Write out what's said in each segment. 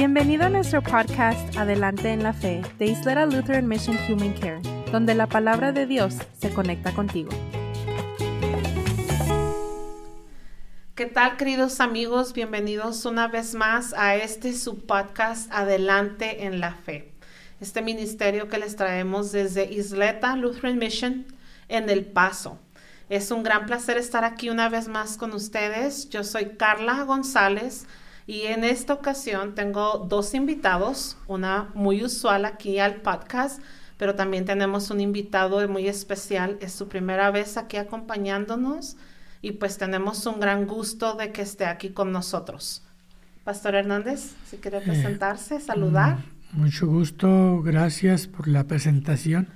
Bienvenido a nuestro podcast Adelante en la Fe de Isleta Lutheran Mission Human Care, donde la palabra de Dios se conecta contigo. ¿Qué tal, queridos amigos? Bienvenidos una vez más a su podcast Adelante en la Fe. Este ministerio que les traemos desde Isleta Lutheran Mission en El Paso. Es un gran placer estar aquí una vez más con ustedes. Yo soy Carla González y en esta ocasión tengo dos invitados, una muy usual aquí al podcast, pero también tenemos un invitado muy especial. Es su primera vez aquí acompañándonos y pues tenemos un gran gusto de que esté aquí con nosotros. Pastor Hernández, si quiere presentarse, saludar. Mucho gusto, gracias por la presentación.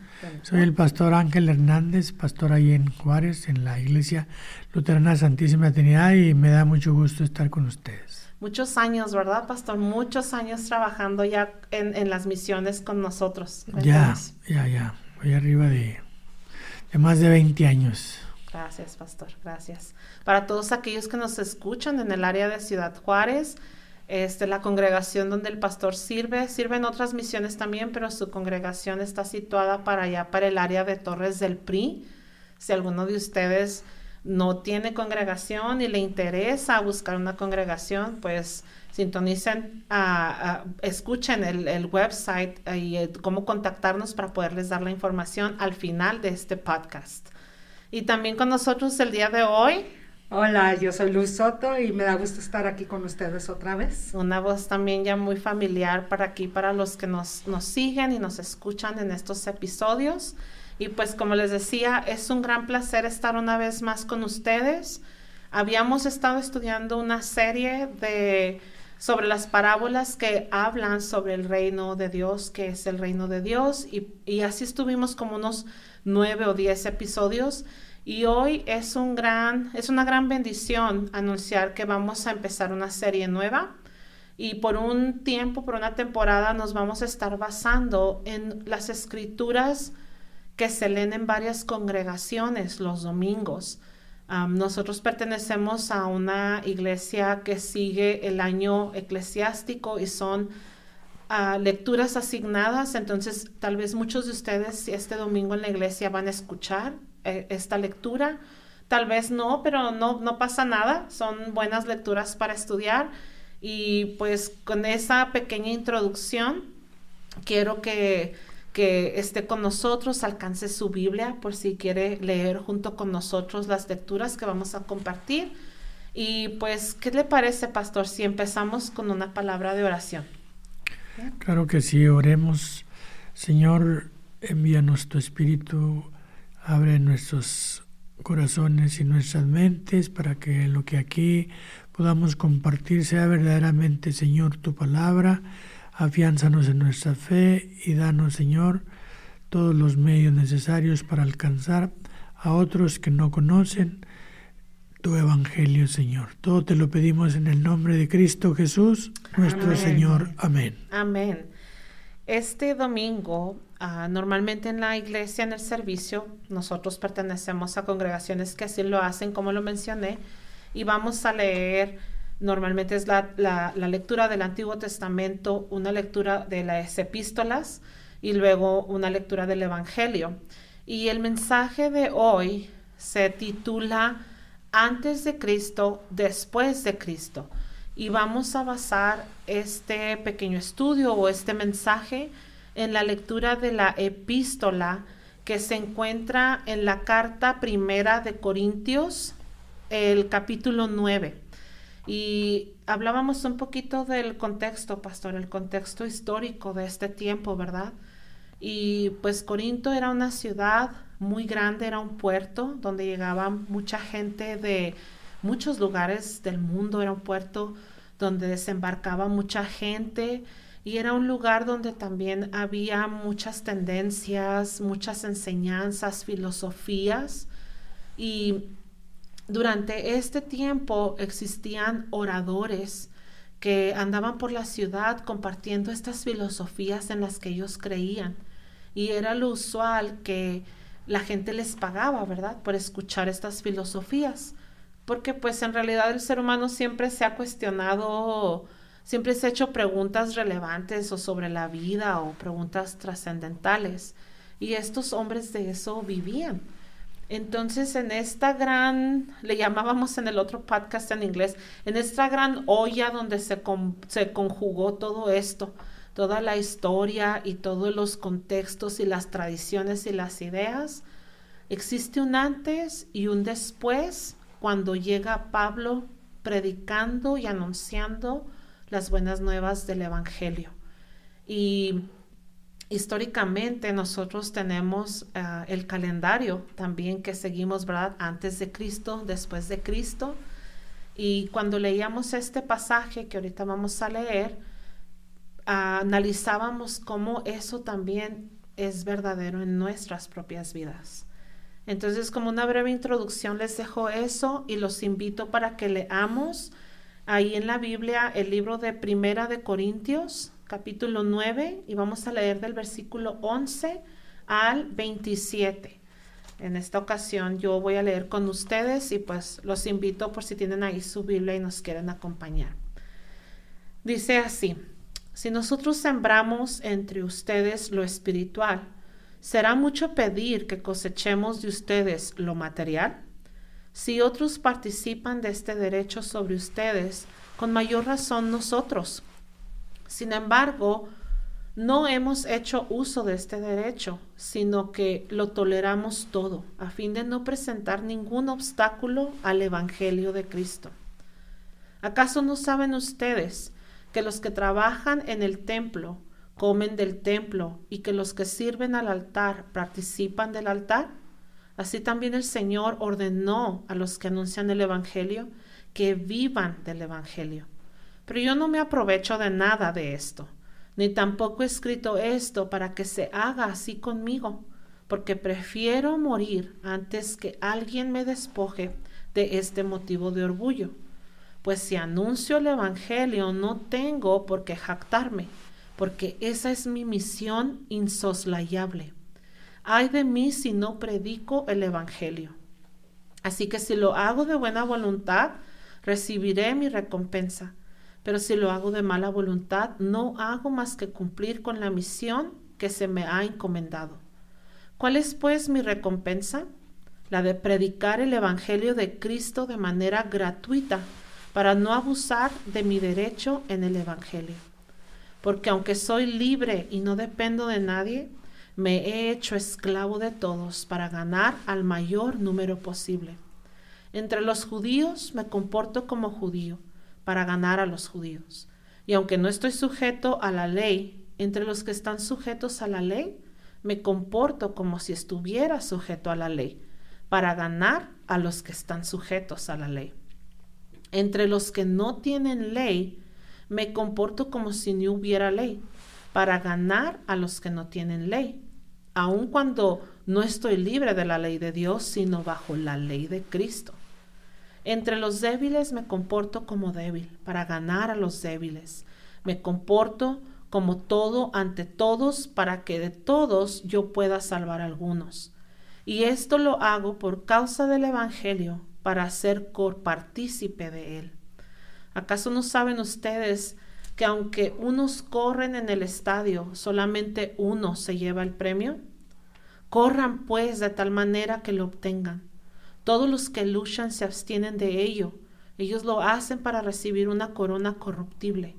Soy el pastor Ángel Hernández, pastor ahí en Juárez, en la Iglesia Luterana Santísima Trinidad, y me da mucho gusto estar con ustedes. Muchos años, ¿verdad, pastor? Muchos años trabajando ya en las misiones con nosotros. Ya. Voy arriba de más de 20 años. Gracias, pastor, gracias. Para todos aquellos que nos escuchan en el área de Ciudad Juárez, la congregación donde el pastor sirve en otras misiones también, pero su congregación está situada para allá, para el área de Torres del PRI. Si alguno de ustedes no tiene congregación y le interesa buscar una congregación, pues sintonicen, escuchen el website y cómo contactarnos para poderles dar la información al final de este podcast. Y también con nosotros el día de hoy. Hola, yo soy Luz Soto y me da gusto estar aquí con ustedes otra vez. Una voz también ya muy familiar para los que nos siguen y nos escuchan en estos episodios. Y pues como les decía, es un gran placer estar una vez más con ustedes. Habíamos estado estudiando una serie sobre las parábolas que hablan sobre el reino de Dios, que es el reino de Dios, y así estuvimos como unos 9 o 10 episodios. Y hoy es una gran bendición anunciar que vamos a empezar una serie nueva y por una temporada nos vamos a estar basando en las escrituras que se leen en varias congregaciones los domingos. Nosotros pertenecemos a una iglesia que sigue el año eclesiástico y son lecturas asignadas, entonces tal vez muchos de ustedes este domingo en la iglesia van a escuchar esta lectura, tal vez no, pero no pasa nada, son buenas lecturas para estudiar. Y pues con esa pequeña introducción quiero que esté con nosotros, alcance su Biblia por si quiere leer junto con nosotros las lecturas que vamos a compartir. Y pues, ¿qué le parece, pastor, si empezamos con una palabra de oración? Claro que sí, oremos. Señor, envíanos tu Espíritu, abre nuestros corazones y nuestras mentes para que lo que aquí podamos compartir sea verdaderamente, Señor, tu palabra. Afiánzanos en nuestra fe y danos, Señor, todos los medios necesarios para alcanzar a otros que no conocen tu evangelio, Señor. Todo te lo pedimos en el nombre de Cristo Jesús, nuestro Amén. Señor. Amén. Amén. Este domingo, normalmente en la iglesia, en el servicio, nosotros pertenecemos a congregaciones que así lo hacen, como lo mencioné, y vamos a leer, normalmente es la lectura del Antiguo Testamento, una lectura de las epístolas y luego una lectura del Evangelio. Y el mensaje de hoy se titula Antes de Cristo, Después de Cristo. Y vamos a basar este pequeño estudio o este mensaje en la lectura de la epístola que se encuentra en la carta primera de Corintios, el capítulo 9. Y hablábamos un poquito del contexto, pastor, el contexto histórico de este tiempo, ¿verdad? Y pues Corinto era una ciudad muy grande, era un puerto donde llegaba mucha gente de muchos lugares del mundo, era un puerto donde desembarcaba mucha gente y era un lugar donde también había muchas tendencias, muchas enseñanzas, filosofías. Y durante este tiempo existían oradores que andaban por la ciudad compartiendo estas filosofías en las que ellos creían. Y era lo usual que la gente les pagaba, ¿verdad?, por escuchar estas filosofías. Porque pues en realidad el ser humano siempre se ha cuestionado siempre se ha hecho preguntas relevantes o sobre la vida o preguntas trascendentales. Y estos hombres de eso vivían. Entonces, en esta gran, le llamábamos en el otro podcast en inglés, en esta gran olla donde se conjugó todo esto, toda la historia y todos los contextos y las tradiciones y las ideas, existe un antes y un después cuando llega Pablo predicando y anunciando las buenas nuevas del Evangelio. Y históricamente nosotros tenemos el calendario también que seguimos, ¿verdad? Antes de Cristo, después de Cristo. Y cuando leíamos este pasaje que ahorita vamos a leer, analizábamos cómo eso también es verdadero en nuestras propias vidas. Entonces, como una breve introducción, les dejo eso y los invito para que leamos ahí en la Biblia el libro de Primera de Corintios, capítulo 9, y vamos a leer del versículo 11 al 27. En esta ocasión yo voy a leer con ustedes y pues los invito por si tienen ahí su Biblia y nos quieren acompañar. Dice así: si nosotros sembramos entre ustedes lo espiritual, ¿será mucho pedir que cosechemos de ustedes lo material? Si otros participan de este derecho sobre ustedes, con mayor razón nosotros. Sin embargo, no hemos hecho uso de este derecho, sino que lo toleramos todo, a fin de no presentar ningún obstáculo al Evangelio de Cristo. ¿Acaso no saben ustedes que los que trabajan en el templo comen del templo y que los que sirven al altar participan del altar? Así también el Señor ordenó a los que anuncian el Evangelio que vivan del Evangelio. Pero yo no me aprovecho de nada de esto, ni tampoco he escrito esto para que se haga así conmigo, porque prefiero morir antes que alguien me despoje de este motivo de orgullo. Pues si anuncio el Evangelio no tengo por qué jactarme, porque esa es mi misión insoslayable. Ay de mí si no predico el Evangelio. Así que si lo hago de buena voluntad, recibiré mi recompensa. Pero si lo hago de mala voluntad, no hago más que cumplir con la misión que se me ha encomendado. ¿Cuál es, pues, mi recompensa? La de predicar el Evangelio de Cristo de manera gratuita, para no abusar de mi derecho en el Evangelio. Porque aunque soy libre y no dependo de nadie, me he hecho esclavo de todos para ganar al mayor número posible. Entre los judíos me comporto como judío, para ganar a los judíos. Y aunque no estoy sujeto a la ley, entre los que están sujetos a la ley, me comporto como si estuviera sujeto a la ley, para ganar a los que están sujetos a la ley. Entre los que no tienen ley, me comporto como si no hubiera ley, para ganar a los que no tienen ley, aun cuando no estoy libre de la ley de Dios, sino bajo la ley de Cristo. Entre los débiles me comporto como débil, para ganar a los débiles. Me comporto como todo ante todos, para que de todos yo pueda salvar a algunos. Y esto lo hago por causa del Evangelio, para ser copartícipe de él. ¿Acaso no saben ustedes que aunque unos corren en el estadio, solamente uno se lleva el premio? Corran pues de tal manera que lo obtengan. Todos los que luchan se abstienen de ello. Ellos lo hacen para recibir una corona corruptible,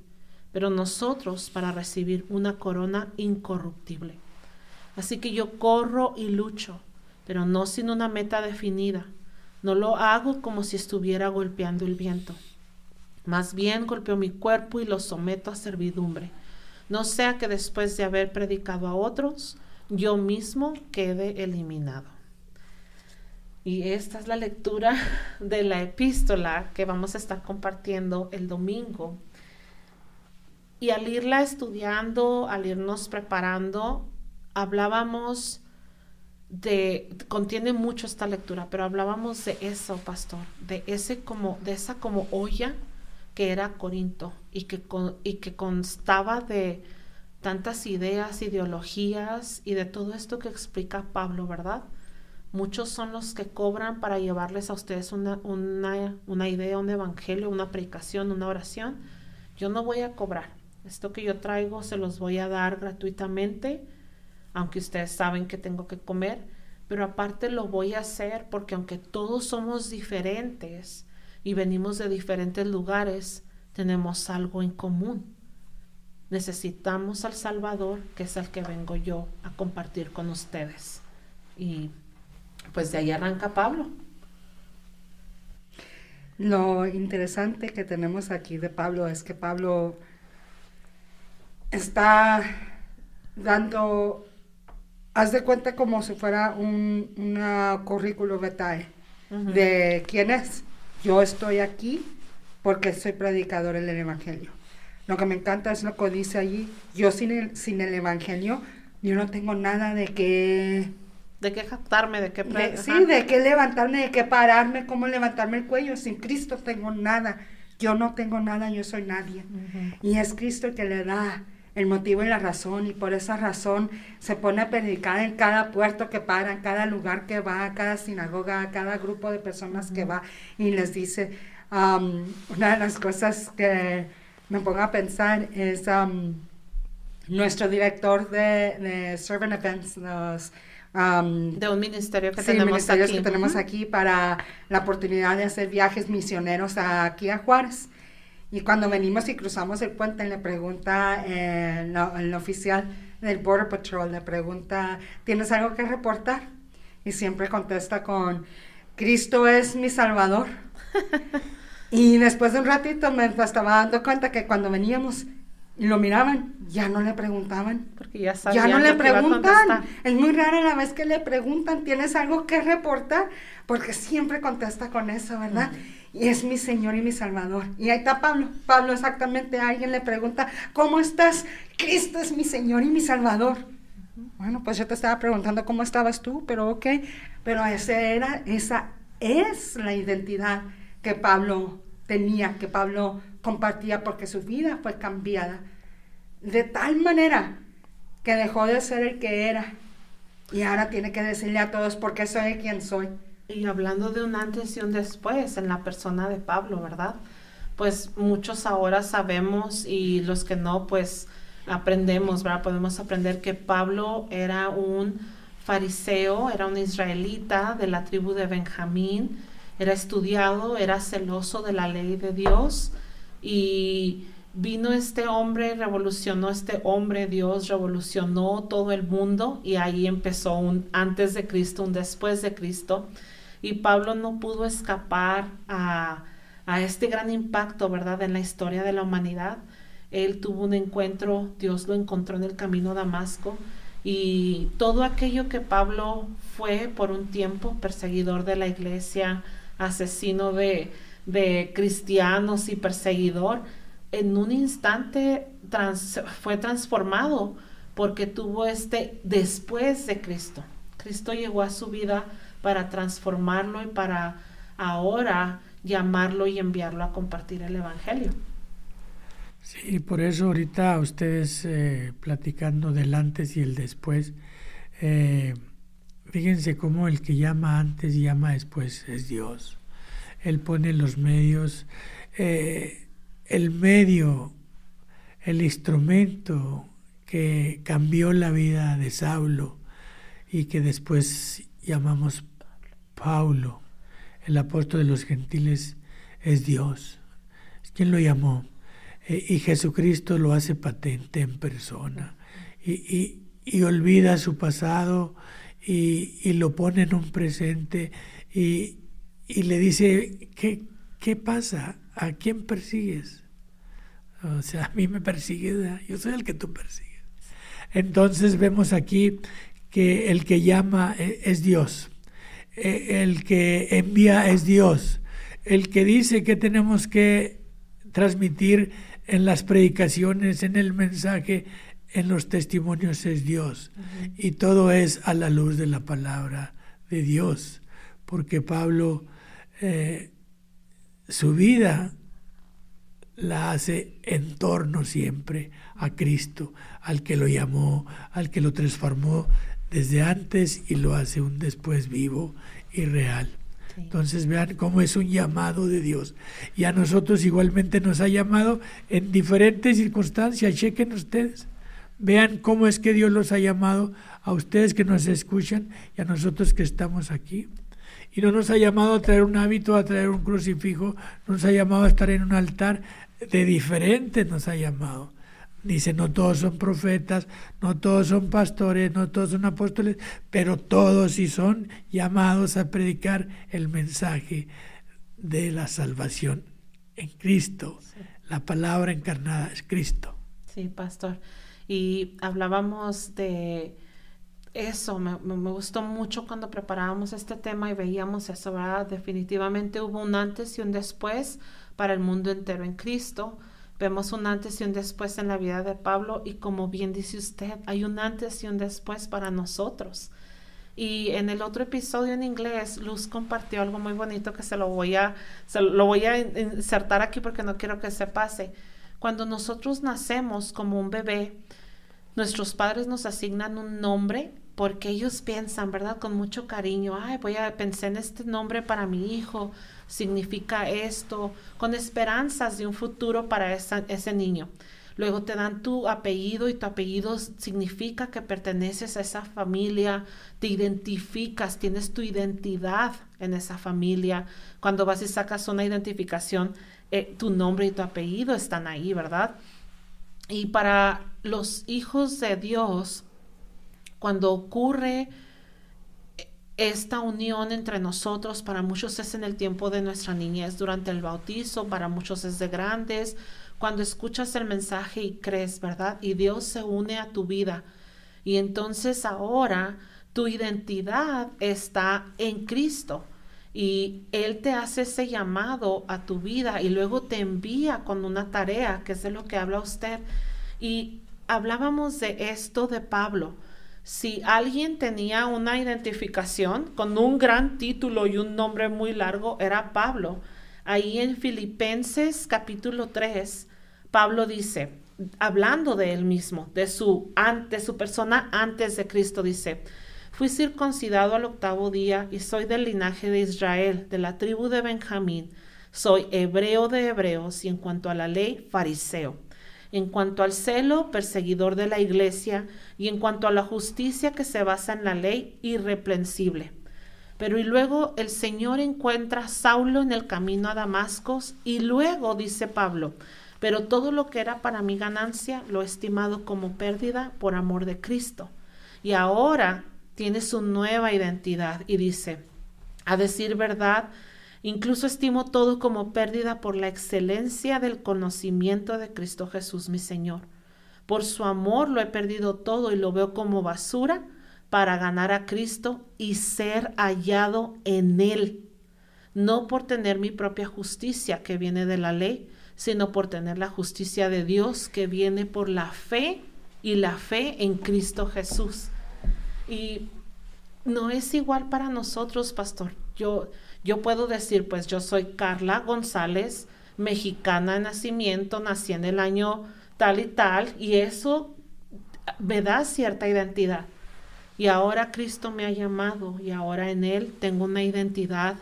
pero nosotros para recibir una corona incorruptible. Así que yo corro y lucho, pero no sin una meta definida. No lo hago como si estuviera golpeando el viento. Más bien golpeo mi cuerpo y lo someto a servidumbre, no sea que después de haber predicado a otros, yo mismo quede eliminado. Y esta es la lectura de la epístola que vamos a estar compartiendo el domingo. Y al irla estudiando, al irnos preparando, hablábamos contiene mucho esta lectura, pero hablábamos de eso, pastor, de esa como olla que era Corinto y que constaba de tantas ideas, ideologías y de todo esto que explica Pablo, ¿verdad? Muchos son los que cobran para llevarles a ustedes una idea, un evangelio, una predicación, una oración, yo no voy a cobrar. Esto que yo traigo se los voy a dar gratuitamente, aunque ustedes saben que tengo que comer, pero aparte lo voy a hacer porque aunque todos somos diferentes y venimos de diferentes lugares, tenemos algo en común. Necesitamos al Salvador, que es el que vengo yo a compartir con ustedes. Y pues de ahí arranca Pablo. Lo interesante que tenemos aquí de Pablo es que Pablo está dando, haz de cuenta como si fuera una currículum vitae de quién es. Yo estoy aquí porque soy predicador del Evangelio. Lo que me encanta es lo que dice allí. Yo sin el Evangelio, yo no tengo nada de qué... ¿De qué jactarme? ¿De qué sí, de qué levantarme, de qué pararme, cómo levantarme el cuello. Sin Cristo tengo nada. Yo no tengo nada, yo soy nadie. Y es Cristo el que le da el motivo y la razón. Y por esa razón se pone a predicar en cada puerto que para, en cada lugar que va, a cada sinagoga, a cada grupo de personas que va. Y les dice, una de las cosas que me pongo a pensar es nuestro director de Servant Events, de un ministerio que tenemos aquí para la oportunidad de hacer viajes misioneros aquí a Juárez. Y cuando venimos y cruzamos el puente, le pregunta el oficial del Border Patrol, le pregunta, ¿tienes algo que reportar? Y siempre contesta con, Cristo es mi Salvador. Y después de un ratito me estaba dando cuenta que cuando veníamos y lo miraban, ya no le preguntaban. Porque ya sabían no le lo que iba a preguntan. contestar. Es muy rara la vez que le preguntan, ¿tienes algo que reportar? Porque siempre contesta con eso, ¿verdad? Y es mi Señor y mi Salvador. Y ahí está Pablo. Pablo exactamente, alguien le pregunta, ¿cómo estás? Cristo es mi Señor y mi Salvador. Bueno, pues yo te estaba preguntando cómo estabas tú, pero ok. Pero esa es la identidad que Pablo tenía, que Pablo compartía, porque su vida fue cambiada de tal manera que dejó de ser el que era y ahora tiene que decirle a todos por qué soy quien soy. Y hablando de un antes y un después en la persona de Pablo, ¿verdad? Pues muchos ahora sabemos, y los que no, pues aprendemos, ¿verdad? Podemos aprender que Pablo era un fariseo, era un israelita de la tribu de Benjamín, era estudiado, era celoso de la ley de Dios, y vino este hombre, Dios revolucionó todo el mundo, y ahí empezó un antes de Cristo, un después de Cristo, y Pablo no pudo escapar a este gran impacto, ¿verdad?, en la historia de la humanidad. Él tuvo un encuentro, Dios lo encontró en el camino a Damasco, y todo aquello que Pablo fue por un tiempo, perseguidor de la iglesia, asesino de cristianos y perseguidor, en un instante fue transformado porque tuvo después de Cristo. Cristo llegó a su vida para transformarlo y para ahora llamarlo y enviarlo a compartir el Evangelio. Sí, por eso ahorita ustedes platicando del antes y el después, fíjense cómo el que llama antes y llama después es Dios. Él pone los medios, el medio, el instrumento que cambió la vida de Saulo y que después llamamos Pablo, el apóstol de los gentiles, es Dios. Es quien lo llamó. Y Jesucristo lo hace patente en persona. Y olvida su pasado y lo pone en un presente y le dice, ¿qué pasa? ¿A quién persigues? O sea, a mí me persigues, ¿verdad? Yo soy el que tú persigues. Entonces vemos aquí que el que llama es Dios, el que envía es Dios, el que dice que tenemos que transmitir en las predicaciones, en el mensaje, en los testimonios es Dios. Y todo es a la luz de la palabra de Dios, porque Pablo su vida la hace en torno siempre a Cristo, al que lo llamó, al que lo transformó desde antes y lo hace un después vivo y real. Sí. Entonces vean cómo es un llamado de Dios. Y a nosotros igualmente nos ha llamado en diferentes circunstancias. Chequen ustedes. Vean cómo es que Dios los ha llamado a ustedes que nos escuchan y a nosotros que estamos aquí. Y no nos ha llamado a traer un hábito, a traer un crucifijo, nos ha llamado a estar en un altar. De diferentes nos ha llamado. Dice, no todos son profetas, no todos son pastores, no todos son apóstoles, pero todos sí son llamados a predicar el mensaje de la salvación en Cristo. Sí. La palabra encarnada es Cristo. Sí, pastor. Y hablábamos de eso, me gustó mucho cuando preparábamos este tema y veíamos eso, ¿verdad? Definitivamente hubo un antes y un después para el mundo entero en Cristo. Vemos un antes y un después en la vida de Pablo y como bien dice usted, hay un antes y un después para nosotros. Y en el otro episodio en inglés, Luz compartió algo muy bonito que lo voy a insertar aquí porque no quiero que se pase. Cuando nosotros nacemos como un bebé, nuestros padres nos asignan un nombre porque ellos piensan, ¿verdad? Con mucho cariño, pensé en este nombre para mi hijo, significa esto, con esperanzas de un futuro para ese niño. Luego te dan tu apellido y tu apellido significa que perteneces a esa familia, te identificas, tienes tu identidad en esa familia. Cuando vas y sacas una identificación, tu nombre y tu apellido están ahí, ¿verdad? Y para los hijos de Dios, cuando ocurre esta unión entre nosotros, para muchos es en el tiempo de nuestra niñez, durante el bautizo, para muchos es de grandes, cuando escuchas el mensaje y crees, ¿verdad? Y Dios se une a tu vida. Y entonces ahora tu identidad está en Cristo. Y Él te hace ese llamado a tu vida y luego te envía con una tarea, que es de lo que habla usted. Y hablábamos de esto de Pablo. Si alguien tenía una identificación con un gran título y un nombre muy largo, era Pablo. Ahí en Filipenses capítulo 3, Pablo dice, hablando de él mismo, de su persona antes de Cristo, dice, fui circuncidado al 8º día y soy del linaje de Israel, de la tribu de Benjamín. Soy hebreo de hebreos y en cuanto a la ley, fariseo. En cuanto al celo, perseguidor de la iglesia, y en cuanto a la justicia que se basa en la ley, irreprensible. Pero y luego el Señor encuentra a Saulo en el camino a Damasco, y luego dice Pablo, pero todo lo que era para mi ganancia lo he estimado como pérdida por amor de Cristo. Y ahora tiene su nueva identidad y dice, a decir verdad, incluso estimo todo como pérdida por la excelencia del conocimiento de Cristo Jesús mi Señor. Por su amor lo he perdido todo y lo veo como basura para ganar a Cristo y ser hallado en Él. No por tener mi propia justicia que viene de la ley, sino por tener la justicia de Dios que viene por la fe y la fe en Cristo Jesús. Y no es igual para nosotros, pastor. Yo puedo decir, pues yo soy Carla González, mexicana de nacimiento, nací en el año tal y eso me da cierta identidad. Y ahora Cristo me ha llamado y ahora en Él tengo una identidad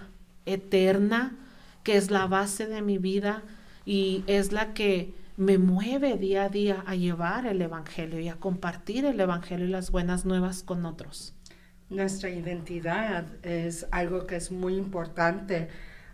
eterna que es la base de mi vida y es la que me mueve día a día a llevar el Evangelio y a compartir el Evangelio y las buenas nuevas con otros. Nuestra identidad es algo que es muy importante.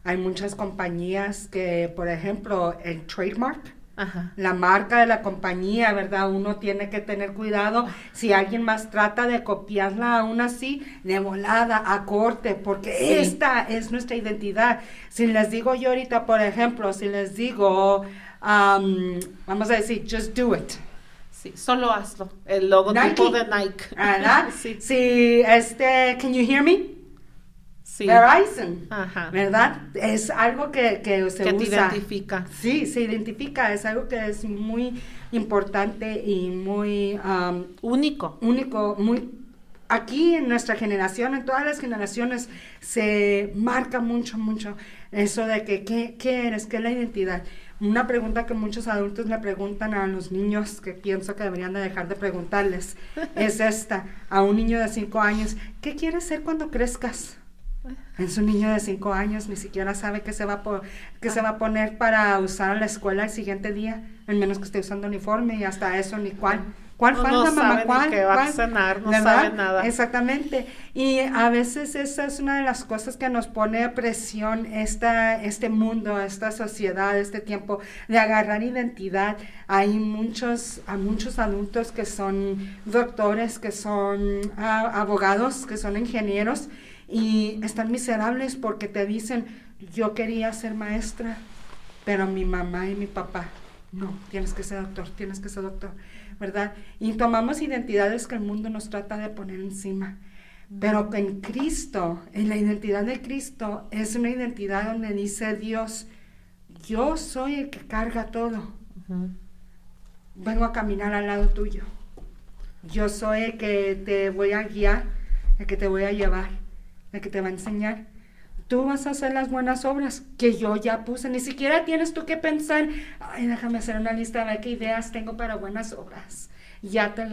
Hay muchas compañías que, por ejemplo, el trademark, Ajá. la marca de la compañía, ¿verdad? Uno tiene que tener cuidado. Si alguien más trata de copiarla aún así, de volada, a corte, porque Sí. esta es nuestra identidad. Si les digo yo ahorita, por ejemplo, si les digo, vamos a decir, just do it. Sí, solo hazlo. El logotipo Nike. de Nike. ¿Verdad? Sí. Si, can you hear me? Sí. Verizon, Ajá. ¿verdad? Es algo que se Que te usa. identifica. Sí, se identifica, es algo que es muy importante y muy Único. único, muy aquí en nuestra generación, en todas las generaciones, se marca mucho eso de que ¿qué eres? ¿Qué es la identidad? Una pregunta que muchos adultos le preguntan a los niños, que pienso que deberían de dejar de preguntarles, es esta, a un niño de 5 años, ¿qué quieres ser cuando crezcas? Es un niño de 5 años, ni siquiera sabe qué se va a poner para usar a la escuela el siguiente día, al menos que esté usando uniforme, y hasta eso ni cuál falda, no mamá, sabe cuál, ni qué va cuál, a cenar, no ¿verdad? sabe nada. Exactamente. Y a veces esa es una de las cosas que nos pone a presión este mundo, esta sociedad, este tiempo de agarrar identidad. Hay muchos adultos que son doctores, que son abogados, que son ingenieros, y están miserables porque te dicen, yo quería ser maestra, pero mi mamá y mi papá, no, tienes que ser doctor, ¿verdad? Y tomamos identidades que el mundo nos trata de poner encima. Pero en Cristo, en la identidad de Cristo, es una identidad donde dice Dios, yo soy el que carga todo. Vengo a caminar al lado tuyo. Yo soy el que te voy a guiar, el que te voy a llevar, el que te va a enseñar. Tú vas a hacer las buenas obras que yo ya puse. Ni siquiera tienes tú que pensar, ay, déjame hacer una lista, a ver qué ideas tengo para buenas obras. Ya te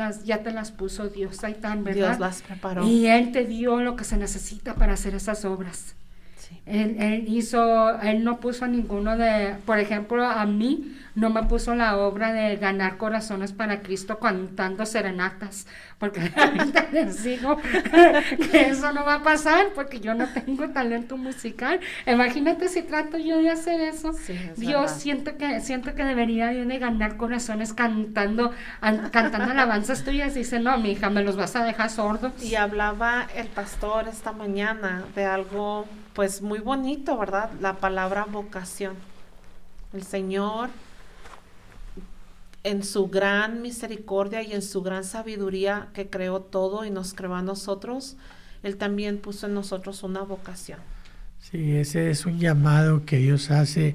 las puso Dios, ahí están, ¿verdad? Dios las preparó. Y Él te dio lo que se necesita para hacer esas obras. Sí. Él no puso a ninguno por ejemplo, a mí no me puso la obra de ganar corazones para Cristo cantando serenatas, porque realmente les digo que eso no va a pasar, porque yo no tengo talento musical. Imagínate si trato yo de hacer eso. Sí, Dios, siento que debería yo de ganar corazones cantando alabanzas tuyas. Dice, no, mi hija, me los vas a dejar sordos. Y hablaba el pastor esta mañana de algo pues muy bonito, ¿verdad? La palabra vocación. El Señor, en su gran misericordia y en su gran sabiduría que creó todo y nos creó a nosotros, Él también puso en nosotros una vocación. Sí, ese es un llamado que Dios hace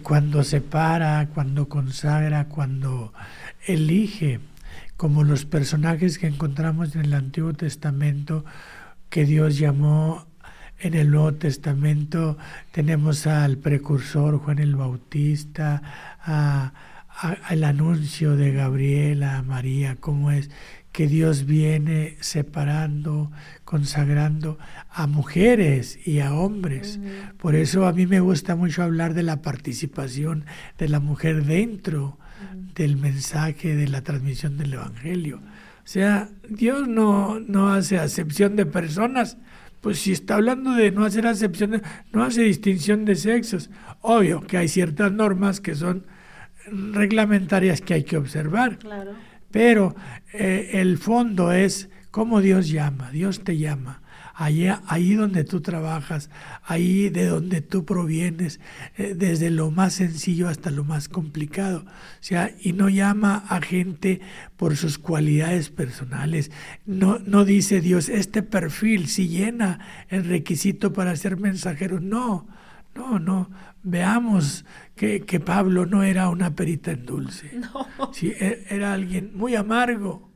cuando separa, cuando consagra, cuando elige, como los personajes que encontramos en el Antiguo Testamento que Dios llamó. En el Nuevo Testamento tenemos al precursor Juan el Bautista, al anuncio de Gabriel a María, cómo es que Dios viene separando, consagrando a mujeres y a hombres. Por eso a mí me gusta mucho hablar de la participación de la mujer dentro del mensaje, de la transmisión del Evangelio. O sea, Dios no hace acepción de personas. Pues si está hablando de no hacer acepción, no hace distinción de sexos. Obvio que hay ciertas normas que son reglamentarias que hay que observar. Claro. Pero el fondo es cómo Dios llama. Dios te llama. Ahí donde tú trabajas, ahí de donde tú provienes, desde lo más sencillo hasta lo más complicado. O sea, y no llama a gente por sus cualidades personales. No dice Dios, este perfil si llena el requisito para ser mensajero. No. Veamos que Pablo no era una perita en dulce. No. Sí, era alguien muy amargo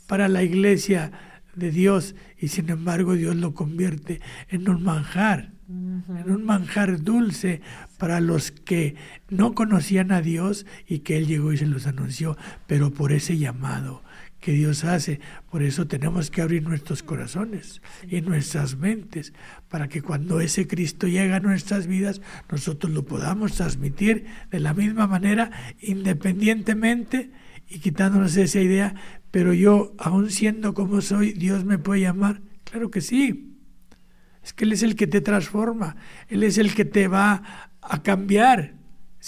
para la iglesia de Dios, y sin embargo Dios lo convierte en un manjar, en un manjar dulce para los que no conocían a Dios y que Él llegó y se los anunció, pero por ese llamado que Dios hace. Por eso tenemos que abrir nuestros corazones y nuestras mentes para que cuando ese Cristo llega a nuestras vidas, nosotros lo podamos transmitir de la misma manera, independientemente y quitándonos esa idea, pero yo, aún siendo como soy, ¿Dios me puede llamar? Claro que sí. Es que Él es el que te transforma, Él es el que te va a cambiar,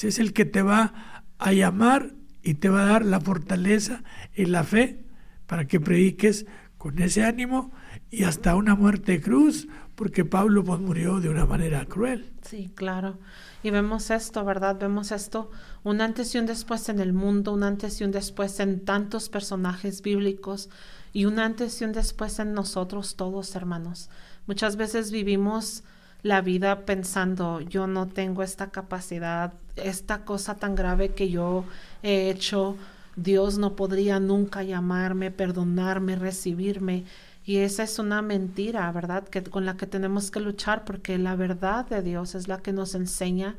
Él es el que te va a llamar y te va a dar la fortaleza y la fe para que prediques con ese ánimo y hasta una muerte de cruz, porque Pablo pues murió de una manera cruel. Sí, claro. Y vemos esto, ¿verdad? Vemos esto, un antes y un después en el mundo, un antes y un después en tantos personajes bíblicos y un antes y un después en nosotros todos, hermanos. Muchas veces vivimos la vida pensando, yo no tengo esta capacidad, esta cosa tan grave que yo he hecho, Dios no podría nunca llamarme, perdonarme, recibirme. Y esa es una mentira, ¿verdad? Con la que tenemos que luchar, porque la verdad de Dios es la que nos enseña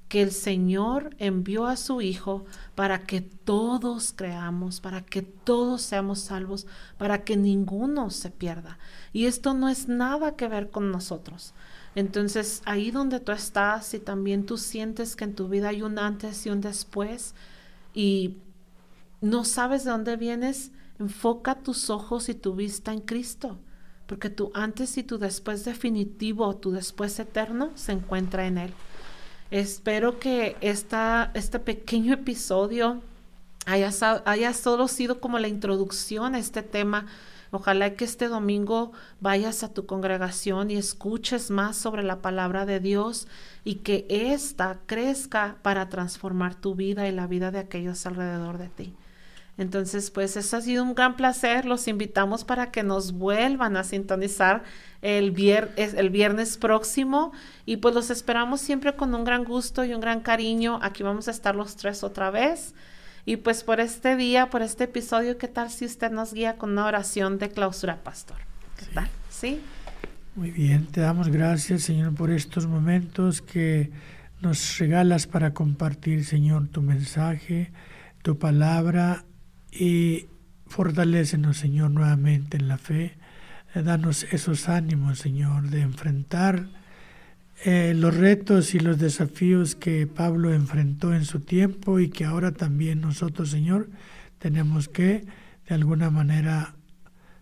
que el Señor envió a su Hijo para que todos creamos, para que todos seamos salvos, para que ninguno se pierda. Y esto no es nada que ver con nosotros. Entonces, ahí donde tú estás y también tú sientes que en tu vida hay un antes y un después y no sabes de dónde vienes, enfoca tus ojos y tu vista en Cristo, porque tu antes y tu después definitivo, tu después eterno, se encuentra en Él. Espero que este pequeño episodio haya solo sido como la introducción a este tema. Ojalá que este domingo vayas a tu congregación y escuches más sobre la palabra de Dios y que ésta crezca para transformar tu vida y la vida de aquellos alrededor de ti. Entonces, pues eso ha sido un gran placer. Los invitamos para que nos vuelvan a sintonizar el viernes próximo y pues los esperamos siempre con un gran gusto y un gran cariño. Aquí vamos a estar los tres otra vez. Y pues por este día, por este episodio, ¿qué tal si usted nos guía con una oración de clausura, pastor? ¿Qué tal? ¿Sí? Muy bien, te damos gracias, Señor, por estos momentos que nos regalas para compartir, Señor, tu mensaje, tu palabra, y fortalécenos, Señor, nuevamente en la fe. Danos esos ánimos, Señor, de enfrentar los retos y los desafíos que Pablo enfrentó en su tiempo y que ahora también nosotros, Señor, tenemos que de alguna manera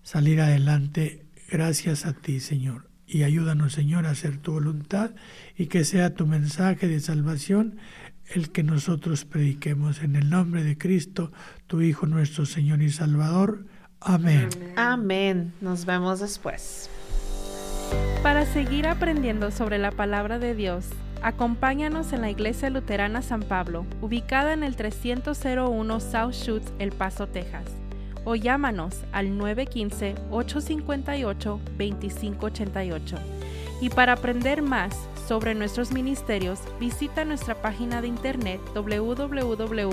salir adelante gracias a ti, Señor. Y ayúdanos, Señor, a hacer tu voluntad y que sea tu mensaje de salvación el que nosotros prediquemos. En el nombre de Cristo, tu Hijo, nuestro Señor y Salvador. Amén. Amén. Nos vemos después. Para seguir aprendiendo sobre la palabra de Dios, acompáñanos en la Iglesia Luterana San Pablo, ubicada en el 301 South Schutz, El Paso, Texas, o llámanos al 915-858-2588. Y para aprender más sobre nuestros ministerios, visita nuestra página de internet www.ylm.org.